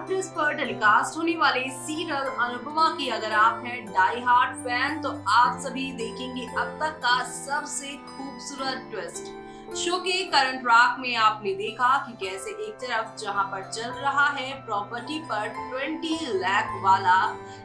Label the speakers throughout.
Speaker 1: Star plus पर telecast होने वाले सीरियल अनुपमा की अगर आप हैं डाई हार्ड फैन तो आप सभी देखेंगे अब तक का सबसे खूबसूरत ट्विस्ट। शो के करंट ट्रैक में आपने देखा कि कैसे एक तरफ जहां पर चल रहा है प्रॉपर्टी पर 20 लाख वाला,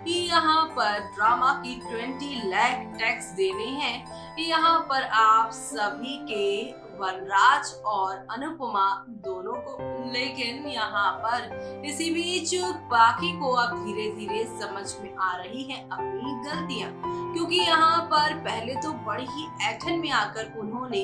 Speaker 1: यहाँ पर ड्रामा की 20 लाख टैक्स देने हैं। यहाँ पर आप सभी के वनराज और अनुपमा दोनों को, लेकिन यहाँ पर इसी बीच बाकी को अब धीरे धीरे समझ में आ रही है अपनी गलतियां, क्योंकि यहाँ पर पहले तो बड़ी ही ऐठन में आकर उन्होंने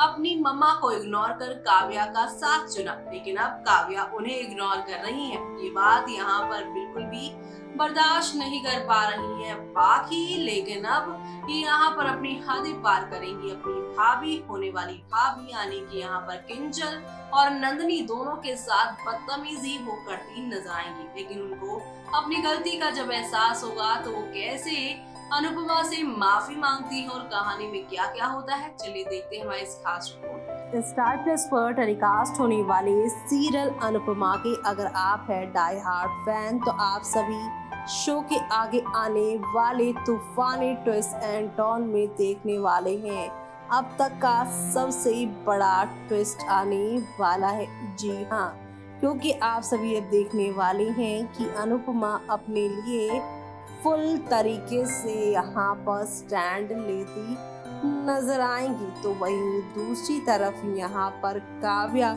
Speaker 1: अपनी मम्मा को इग्नोर कर काव्या का साथ चुना, लेकिन अब काव्या उन्हें इग्नोर कर रही है। ये बात यहाँ पर बिल्कुल भी बर्दाश्त नहीं कर पा रही है बाकी, लेकिन अब ये यहाँ पर अपनी हदें पार करेंगी। अपनी भाभी, होने वाली भाभी यानी कि यहाँ पर किंजल और नंदनी दोनों के साथ बदतमीजी वो करती नजर आएंगी, लेकिन उनको अपनी गलती का जब एहसास होगा तो वो कैसे अनुपमा से माफी मांगती है और कहानी में क्या क्या होता है, चलिए देखते हैं हमारे इस खास रिपोर्ट। स्टार प्लस पर टेलीकास्ट होने वाले सीरियल अनुपमा के अगर आप है डाई हार्ड फैन तो आप सभी शो के आगे आने वाले तूफानी ट्विस्ट एंड टर्न में देखने वाले हैं। अब तक का सबसे बड़ा ट्विस्ट आने वाला है, जी हाँ, क्योंकि आप सभी अब देखने वाले हैं कि अनुपमा अपने लिए फुल तरीके से यहाँ पर स्टैंड लेती नजर आएंगी, तो वहीं दूसरी तरफ यहाँ पर काव्या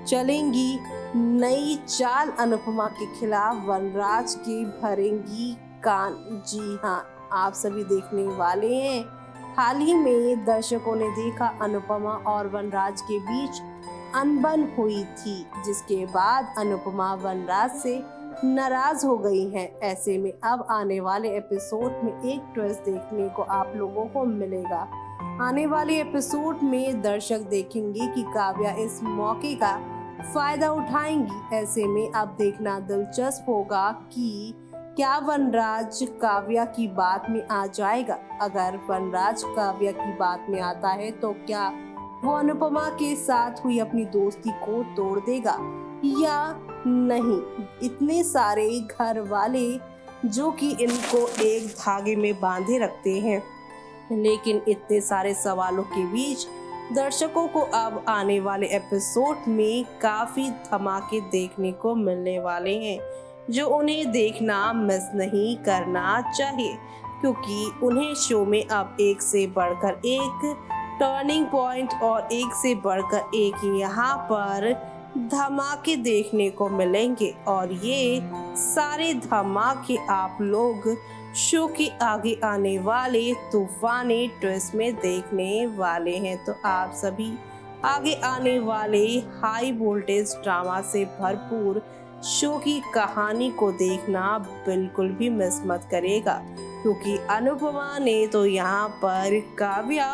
Speaker 1: चलेंगी नई चाल अनुपमा के खिलाफ, वनराज की भरेंगी कान। जी हाँ, आप सभी देखने वाले हैं। हाल ही में दर्शकों ने देखा अनुपमा और वनराज के बीच अनबन हुई थी, जिसके बाद अनुपमा वनराज से नाराज हो गई हैं। ऐसे में अब आने वाले एपिसोड में एक ट्विस्ट देखने को आप लोगों को मिलेगा। आने वाले एपिसोड में दर्शक देखेंगे कि काव्या इस मौके का फायदा उठाएंगी। ऐसे में अब देखना दिलचस्प होगा कि क्या वनराज काव्या की बात में आ जाएगा। अगर वनराज काव्या की बात में आता है तो क्या वो अनुपमा के साथ हुई अपनी दोस्ती को तोड़ देगा या नहीं। इतने सारे घर वाले जो कि इनको एक धागे में बांधे रखते हैं, लेकिन इतने सारे सवालों के बीच दर्शकों को अब आने वाले एपिसोड में काफी धमाके देखने को मिलने वाले हैं, जो उन्हें देखना मिस नहीं करना चाहिए, क्योंकि उन्हें शो में अब एक से बढ़कर एक टर्निंग पॉइंट और एक से बढ़कर एक यहाँ पर धमाके देखने को मिलेंगे। और ये सारे धमाके आप लोग शो के आगे आने वाले तूफानी ट्विस्ट में देखने वाले हैं। तो आप सभी आगे आने वाले हाई वोल्टेज ड्रामा से भरपूर शो की कहानी को देखना बिल्कुल भी मिस मत करेगा, क्योंकि अनुपमा ने तो यहाँ पर काव्या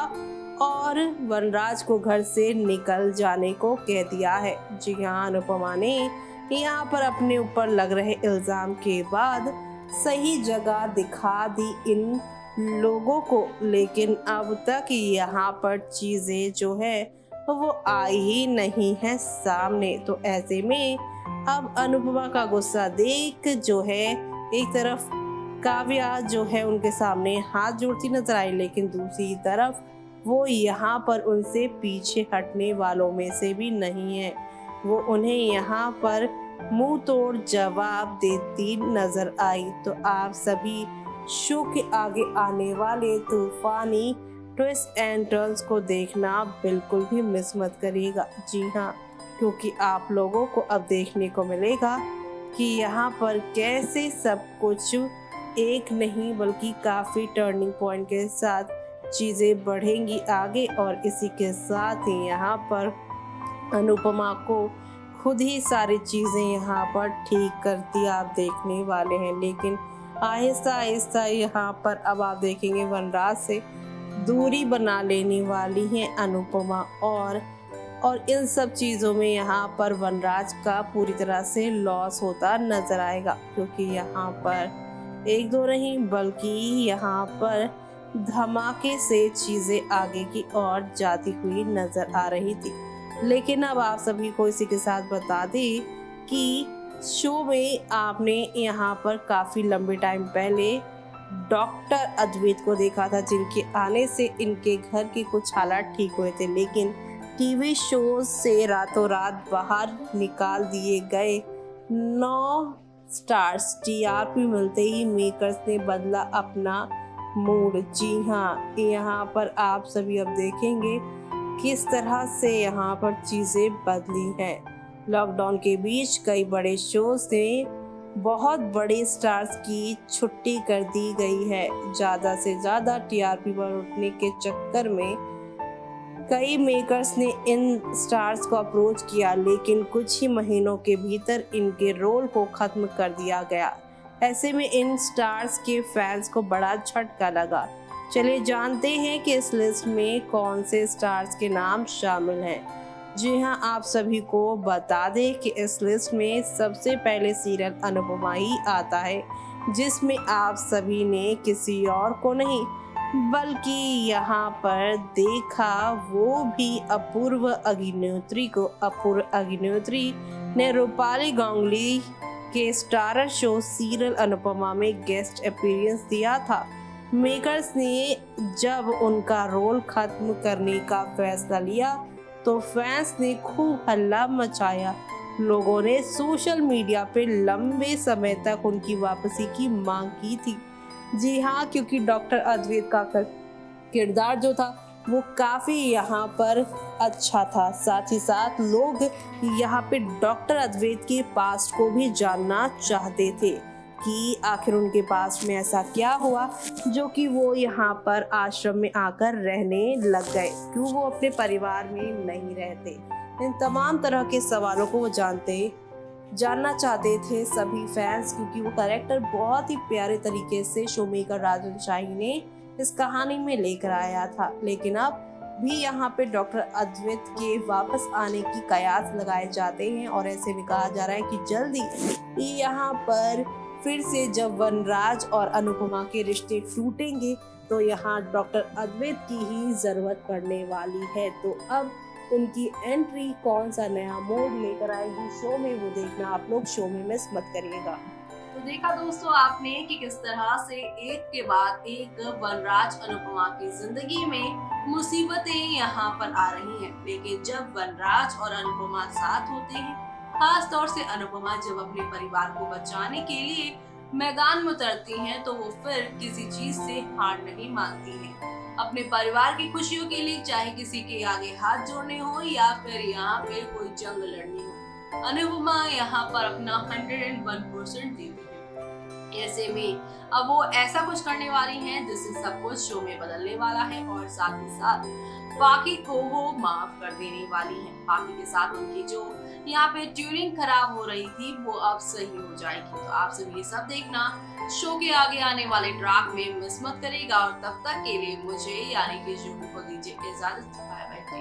Speaker 1: और वनराज को घर से निकल जाने को कह दिया है। जी हाँ, अनुपमा ने यहाँ पर अपने ऊपर लग रहे इल्जाम के बाद सही जगह दिखा दी इन लोगों को, लेकिन अब तक यहाँ पर चीजें जो है वो आई ही नहीं है सामने। तो ऐसे में अब अनुपमा का गुस्सा देख जो है एक तरफ काव्या जो है उनके सामने हाथ जोड़ती नजर आई, लेकिन दूसरी तरफ वो यहाँ पर उनसे पीछे हटने वालों में से भी नहीं है। वो उन्हें यहाँ पर मुंह तोड़ जवाब देती नजर आई। तो आप सभी शो के आगे आने वाले तूफानी ट्विस्ट एंड टर्न्स को देखना बिल्कुल भी मिस मत करिएगा। जी हाँ, क्योंकि आप लोगों को अब देखने को मिलेगा कि यहाँ पर कैसे सब कुछ एक नहीं बल्कि काफी टर्निंग पॉइंट के साथ चीजें बढ़ेंगी आगे, और इसी के साथ ही यहाँ पर अनुपमा को खुद ही सारी चीजें यहाँ पर ठीक करती आप देखने वाले हैं। लेकिन आहिस्ता आहिस्ता यहाँ पर अब आप देखेंगे वनराज से दूरी बना लेने वाली हैं अनुपमा, और इन सब चीज़ों में यहाँ पर वनराज का पूरी तरह से लॉस होता नजर आएगा, क्योंकि यहाँ पर एक दो नहीं बल्कि यहाँ पर धमाके से चीज़ें आगे की ओर जाती हुई नजर आ रही थी। लेकिन अब आप सभी को इसी के साथ बता दें कि
Speaker 2: शो में आपने यहाँ पर काफ़ी लंबे टाइम पहले डॉक्टर अद्वैत को देखा था, जिनके आने से इनके घर के कुछ हालात ठीक हुए थे, लेकिन टीवी शो से रातों रात बाहर निकाल दिए गए 9 स्टार्स। टीआरपी मिलते ही मेकर्स ने बदला अपना मूड। जी हाँ, यहाँ पर आप सभी अब देखेंगे किस तरह से यहाँ पर चीज़ें बदली हैं। लॉकडाउन के बीच कई बड़े शोज ने बहुत बड़े स्टार्स की छुट्टी कर दी गई है। ज़्यादा से ज़्यादा टीआरपी पर उठने के चक्कर में कई मेकर्स ने इन स्टार्स को अप्रोच किया, लेकिन कुछ ही महीनों के भीतर इनके रोल को ख़त्म कर दिया गया। ऐसे में इन स्टार्स के फैंस को बड़ा झटका लगा। चलिए जानते हैं कि इस लिस्ट में कौन से स्टार्स के नाम शामिल हैं। जी हाँ, आप सभी को बता दें कि इस लिस्ट में सबसे पहले सीरियल अनुपमा ही आता है, जिसमें आप सभी ने किसी और को नहीं बल्कि यहाँ पर देखा वो भी अपूर्व अग्निहोत्री को। अपूर्व अग्निहोत्री ने रूपाली गांगुली के स्टारर शो सीरियल अनुपमा में गेस्ट अपीयरेंस दिया था। मेकर्स ने जब उनका रोल खत्म करने का फैसला लिया तो फैंस ने खूब हल्ला मचाया। लोगों ने सोशल मीडिया पे लंबे समय तक उनकी वापसी की मांग की थी। जी हाँ, क्योंकि डॉक्टर अद्वैत का किरदार जो था वो काफ़ी यहाँ पर अच्छा था। साथ ही साथ लोग यहाँ पे डॉक्टर अद्वैत के पास्ट को भी जानना चाहते थे कि आखिर उनके पास्ट में ऐसा क्या हुआ जो कि वो यहाँ पर आश्रम में आकर रहने लग गए, क्यों वो अपने परिवार में नहीं रहते। इन तमाम तरह के सवालों को वो जानना चाहते थे सभी फैंस, क्योंकि वो कैरेक्टर बहुत ही प्यारे तरीके से शोमेकर राजन शाही ने इस कहानी में लेकर आया था। लेकिन अब भी यहाँ पे डॉक्टर अद्वैत के वापस आने की कयास लगाए जाते हैं और ऐसे में कहा जा रहा है कि जल्दी यहाँ पर फिर से जब वनराज और अनुपमा के रिश्ते टूटेंगे तो यहाँ डॉक्टर अद्वैत की ही जरूरत पड़ने वाली है। तो अब उनकी एंट्री कौन सा नया मोड़ लेकर आएगी शो में, वो देखना आप लोग शो में मिस मत करिएगा।
Speaker 1: तो देखा दोस्तों आपने कि किस तरह से एक के बाद एक वनराज अनुपमा की जिंदगी में मुसीबतें यहाँ पर आ रही हैं, लेकिन जब वनराज और अनुपमा साथ होते हैं, खास तौर से अनुपमा जब अपने परिवार को बचाने के लिए मैदान में उतरती हैं, तो वो फिर किसी चीज से हार नहीं मानती हैं। अपने परिवार की खुशियों के लिए चाहे किसी के आगे हाथ जोड़ने हो या फिर यहाँ पे कोई जंग लड़नी हो, अनुपमा यहाँ पर अपना 101% देती है। ऐसे में अब वो ऐसा कुछ करने वाली हैं जिससे सब कुछ शो में बदलने वाला है और साथ ही साथ बाकी को वो माफ कर देने वाली हैं। बाकी के साथ उनकी जो यहाँ पे ट्यूनिंग खराब हो रही थी वो अब सही हो जाएगी। तो आप सब ये सब देखना शो के आगे आने वाले ट्रैक में मिस मत करेगा। और तब तक के लिए मुझे यानी कि शो को दीजिए इजाजत। Bye bye.